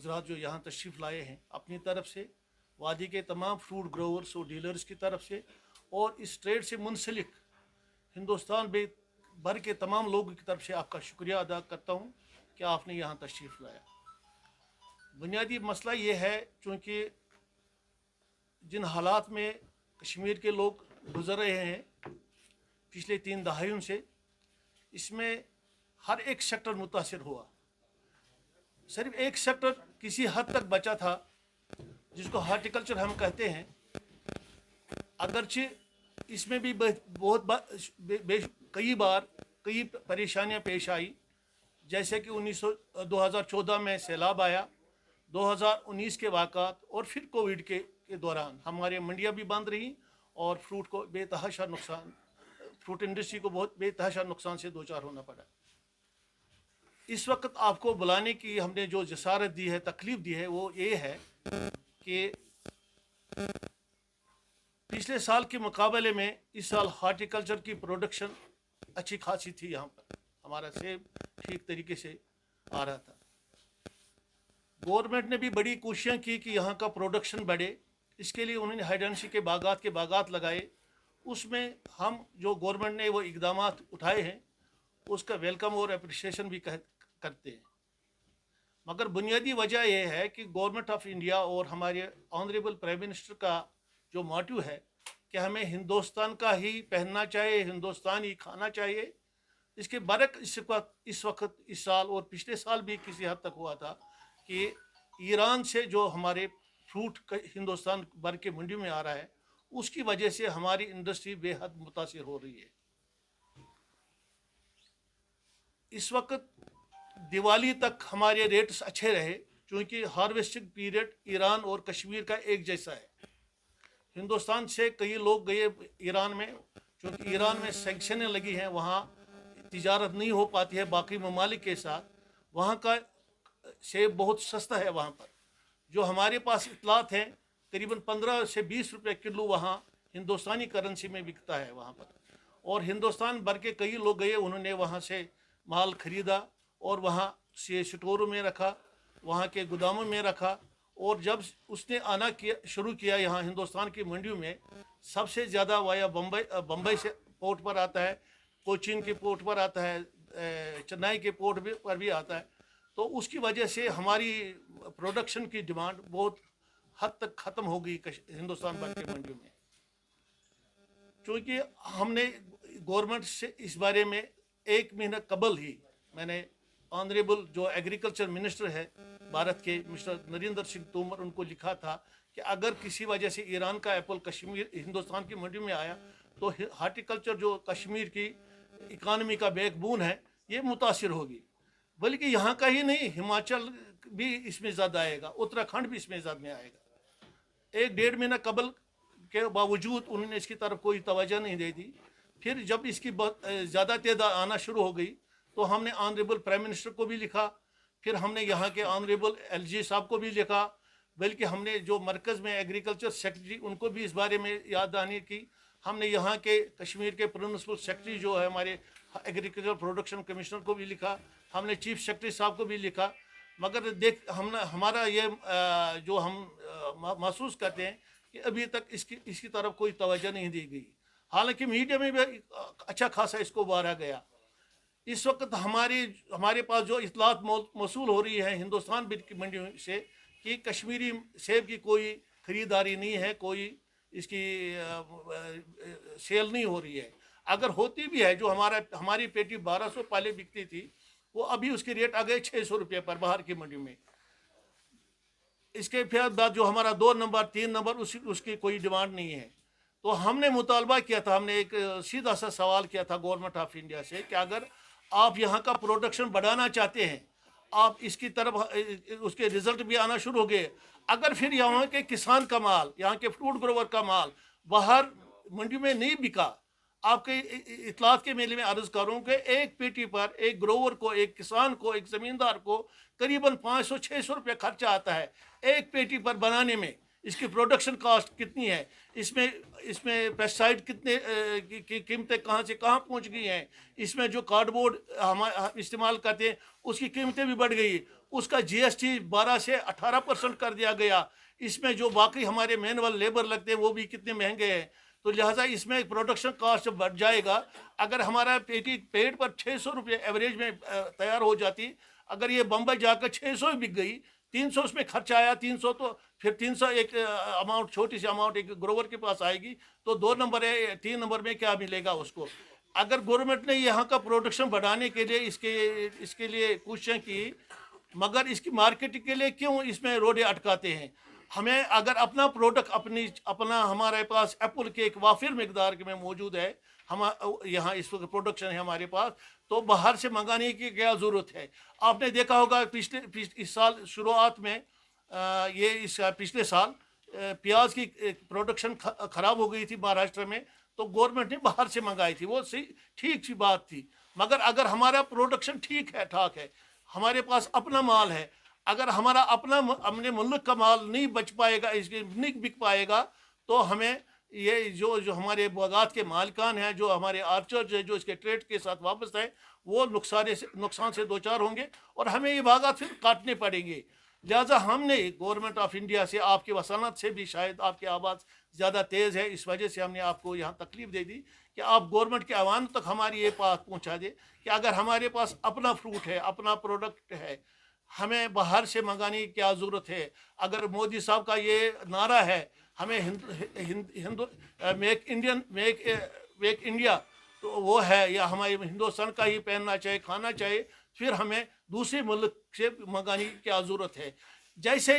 हजरात जो यहाँ तशरीफ़ लाए हैं अपनी तरफ से, वादी के तमाम फ्रूट ग्रोवर्स और डीलर्स की तरफ से, और इस ट्रेड से मुंसलिक हिंदुस्तान भर के तमाम लोगों की तरफ से आपका शुक्रिया अदा करता हूँ कि आपने यहाँ तशरीफ़ लाया। बुनियादी मसला ये है, चूँकि जिन हालात में कश्मीर के लोग गुजर रहे हैं पिछले 3 दहाइयों से, इसमें हर एक सेक्टर मुतासिर हुआ। सिर्फ एक सेक्टर किसी हद तक बचा था, जिसको हार्टिकल्चर हम कहते हैं। अगरचे इसमें भी कई बार कई परेशानियां पेश आई, जैसे कि 2014 में सैलाब आया, 2019 के वाक़ात, और फिर कोविड के दौरान हमारे मंडियां भी बंद रहीं और फ्रूट को बेतहाशा नुकसान, फ्रूट इंडस्ट्री को बहुत बेतहाशा नुकसान से दो चार होना पड़ा। इस वक्त आपको बुलाने की हमने जो जसारत दी है, तकलीफ़ दी है, वो ये है कि पिछले साल के मुकाबले में इस साल हार्टिकल्चर की प्रोडक्शन अच्छी खासी थी। यहाँ पर हमारा सेब ठीक तरीके से आ रहा था। गवर्नमेंट ने भी बड़ी कोशिशें की कि यहाँ का प्रोडक्शन बढ़े। इसके लिए उन्होंने हाइडेंसी के बागात लगाए। उसमें हम जो गवर्नमेंट ने वो इकदाम उठाए हैं, उसका वेलकम और अप्रिशिएशन भी करते हैं। मगर बुनियादी वजह यह है कि गवर्नमेंट ऑफ इंडिया और हमारे ऑनरेबल प्राइम मिनिस्टर का जो मोटिव है कि हमें हिंदुस्तान का ही पहनना चाहिए, हिंदुस्तान ही खाना चाहिए, इसके बरक इस वक्त इस साल और पिछले साल भी किसी हद तक हुआ था कि ईरान से जो हमारे फ्रूट हिंदुस्तान भर के मंडी में आ रहा है, उसकी वजह से हमारी इंडस्ट्री बेहद मुतासिर हो रही है। इस वक्त दिवाली तक हमारे रेट्स अच्छे रहे, क्योंकि हार्वेस्टिंग पीरियड ईरान और कश्मीर का एक जैसा है। हिंदुस्तान से कई लोग गए ईरान में, क्योंकि ईरान में सैंक्शनें लगी हैं, वहाँ तिजारत नहीं हो पाती है बाकी ममालिक के साथ। वहाँ का सेब बहुत सस्ता है। वहाँ पर जो हमारे पास इतलात हैं, करीबन 15 से 20 रुपये किलो वहाँ हिंदुस्तानी करेंसी में बिकता है वहाँ पर। और हिंदुस्तान भर के कई लोग गए, उन्होंने वहाँ से माल ख़रीदा और वहाँ से स्टोरों में रखा, वहाँ के गोदामों में रखा। और जब उसने आना शुरू किया यहाँ हिंदुस्तान की मंडियों में, सबसे ज़्यादा वाया बम्बई से पोर्ट पर आता है, कोचीन के पोर्ट पर आता है, चेन्नई के पोर्ट पर भी आता है। तो उसकी वजह से हमारी प्रोडक्शन की डिमांड बहुत हद तक ख़त्म हो गई हिंदुस्तान भर के मंडियों में। क्योंकि हमने गवर्नमेंट से इस बारे में 1 महीना कबल ही मैंने ऑनरेबल जो एग्रीकल्चर मिनिस्टर है भारत के, मिस्टर नरेंद्र सिंह तोमर, उनको लिखा था कि अगर किसी वजह से ईरान का एप्पल कश्मीर हिंदुस्तान की मंडी में आया तो हार्टिकल्चर जो कश्मीर की इकानमी का बैकबोन है, ये मुतासिर होगी। बल्कि यहाँ का ही नहीं, हिमाचल भी इसमें ज़्यादा आएगा, उत्तराखंड भी इसमें ज़्यादा आएगा। 1-1.5 महीना कबल के बावजूद उन्होंने इसकी तरफ कोई तवज्जो नहीं दे दी। फिर जब इसकी ज़्यादा तादाद आना शुरू हो गई तो हमने ऑनरेबल प्राइम मिनिस्टर को भी लिखा, फिर हमने यहाँ के ऑनरेबल LG साहब को भी लिखा, बल्कि हमने जो मरकज़ में एग्रीकल्चर सेक्रेटरी उनको भी इस बारे में याद दहानी की। हमने यहाँ के कश्मीर के प्रिंसिपल सेक्रेटरी जो है हमारे एग्रीकल्चर प्रोडक्शन कमिश्नर को भी लिखा, हमने चीफ सेक्रेटरी साहब को भी लिखा। मगर हमारा ये जो हम महसूस करते हैं कि अभी तक इसकी तरफ कोई तवज्जो नहीं दी गई। हालांकि मीडिया में भी अच्छा खासा इसको उभारा गया। इस वक्त हमारे पास जो इतलात मौसूल हो रही है हिंदुस्तान की मंडियों से कि कश्मीरी सेब की कोई ख़रीदारी नहीं है, कोई इसकी सेल नहीं हो रही है। अगर होती भी है, जो हमारी पेटी 1200 पहले बिकती थी, वो अभी उसकी रेट आ गए 600 रुपये पर बाहर की मंडी में। इसके फिर बाद जो हमारा 2 नंबर 3 नंबर उसकी कोई डिमांड नहीं है। तो हमने मुतालबा किया था, हमने एक सीधा सा सवाल किया था गवर्नमेंट ऑफ इंडिया से कि अगर आप यहाँ का प्रोडक्शन बढ़ाना चाहते हैं, आप इसकी तरफ उसके रिजल्ट भी आना शुरू हो गए, अगर फिर यहाँ के किसान का माल, यहाँ के फ्रूट ग्रोवर का माल बाहर मंडी में नहीं बिका, आपके इतलात के मेले में अर्ज करूँ कि एक पेटी पर एक ग्रोवर को, एक किसान को, एक ज़मींदार को करीबन 500-600 रुपये खर्चा आता है एक पेटी पर बनाने में। इसकी प्रोडक्शन कॉस्ट कितनी है, इसमें पेस्टिसाइड कितने की कीमतें कहाँ से कहाँ पहुँच गई हैं, इसमें जो कार्डबोर्ड हम इस्तेमाल करते हैं उसकी कीमतें भी बढ़ गई। उसका GST 12 से 18% कर दिया गया। इसमें जो बाकी हमारे मैनुअल लेबर लगते हैं वो भी कितने महंगे हैं, तो लिहाजा इसमें प्रोडक्शन कॉस्ट बढ़ जाएगा। अगर हमारा पेट पर 600 रुपये एवरेज में तैयार हो जाती, अगर ये बम्बई जाकर 600 बिक गई, 300 उसमें खर्चा आया, 300 तो फिर 300 एक अमाउंट, छोटी सी अमाउंट एक ग्रोवर के पास आएगी, तो 2 नंबर है, 3 नंबर में क्या मिलेगा उसको। अगर गवर्नमेंट ने यहाँ का प्रोडक्शन बढ़ाने के लिए इसके लिए कोशिशें की, मगर इसकी मार्केटिंग के लिए क्यों इसमें रोडे अटकाते हैं। हमें अगर अपना प्रोडक्ट अपना हमारे पास एप्पल के एक वाफिर मकदार में मौजूद है, हम यहाँ इस वक्त प्रोडक्शन है हमारे पास, तो बाहर से मंगाने की क्या ज़रूरत है। आपने देखा होगा इस साल शुरुआत में पिछले साल प्याज की प्रोडक्शन ख़राब हो गई थी महाराष्ट्र में, तो गवर्नमेंट ने बाहर से मंगाई थी, वो सही ठीक सी बात थी। मगर अगर हमारा प्रोडक्शन ठीक है, ठाक है, हमारे पास अपना माल है, अगर हमारा अपने मुल्क का माल नहीं बच पाएगा, इसके नहीं बिक पाएगा, तो हमें ये जो हमारे बागात के मालिकान हैं, जो हमारे आर्चर्स हैं, जो इसके ट्रेड के साथ वापस हैं, वो नुकसान से दो चार होंगे और हमें ये बागात फिर काटने पड़ेंगे। लिहाजा हमने गवर्नमेंट ऑफ इंडिया से, आपके वसानत से भी शायद आपकी आवाज़ ज़्यादा तेज़ है, इस वजह से हमने आपको यहाँ तकलीफ़ दे दी कि आप गवर्नमेंट के आवाम तक हमारी ये बात पहुँचा दे कि अगर हमारे पास अपना फ्रूट है, अपना प्रोडक्ट है, हमें बाहर से मंगाने की क्या ज़रूरत है। अगर मोदी साहब का ये नारा है, हमें मेक इंडिया, तो वो है, या हमारे हिंदुस्तान का ही पहनना चाहिए, खाना चाहिए, फिर हमें दूसरे मुल्क से मंगाने की क्या ज़रूरत है। जैसे